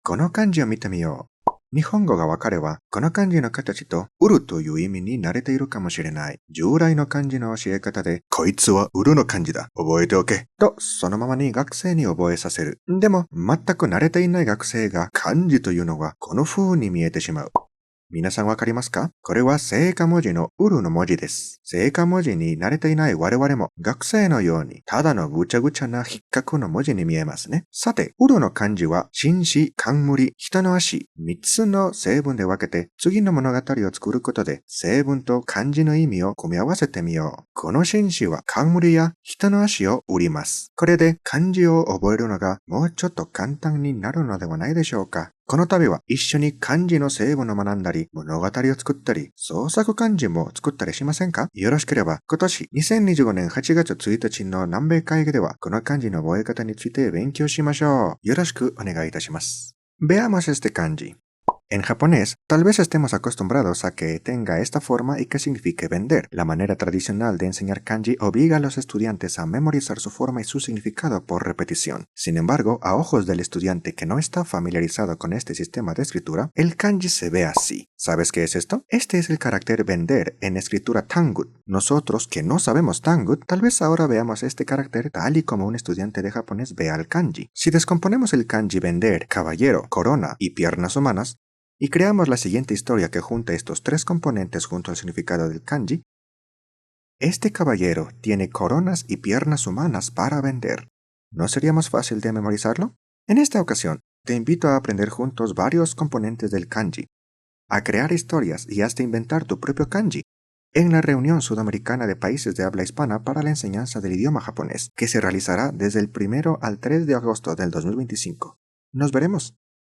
この漢字を見てみよう。日本語がわかれば、この漢字の形と売るという意味に慣れているかもしれない。従来の漢字の教え方で、こいつは売るの漢字だ。覚えておけ。と、そのままに学生に覚えさせる。でも、全く慣れていない学生が漢字というのはこの風に見えてしまう。皆さんわかりますか？これは正化文字のうるの文字です。正化文字に慣れていない我々も学生のようにただのぐちゃぐちゃな引っかくの文字に見えますね。さて、うるの漢字は紳士、冠、人の足、3つの成分で分けて次の物語を作ることで成分と漢字の意味を組み合わせてみよう。この紳士は冠や人の足を売ります。これで漢字を覚えるのがもうちょっと簡単になるのではないでしょうか。この度は一緒に漢字の成分を学んだり、物語を作ったり、創作漢字も作ったりしませんか？よろしければ、今年2025年8月1日の南米会議では、この漢字の覚え方について勉強しましょう。よろしくお願いいたします。Veamos este kanji. En japonés, tal vez estemos acostumbrados a que tenga esta forma y que signifique vender. La manera tradicional de enseñar kanji obliga a los estudiantes a memorizar su forma y su significado por repetición. Sin embargo, a ojos del estudiante que no está familiarizado con este sistema de escritura, el kanji se ve así. ¿Sabes qué es esto? Este es el carácter vender en escritura tangut. Nosotros que no sabemos tangut, tal vez ahora veamos este carácter tal y como un estudiante de japonés ve al kanji. Si descomponemos el kanji vender, caballero, corona y piernas humanas, y creamos la siguiente historia que junta estos tres componentes junto al significado del kanji. Este caballero tiene coronas y piernas humanas para vender. ¿No sería más fácil de memorizarlo? En esta ocasión, te invito a aprender juntos varios componentes del kanji, a crear historias y hasta inventar tu propio kanji, en la reunión sudamericana de países de habla hispana para la enseñanza del idioma japonés, que se realizará desde el 1 al 3 de agosto del 2025. Nos veremos.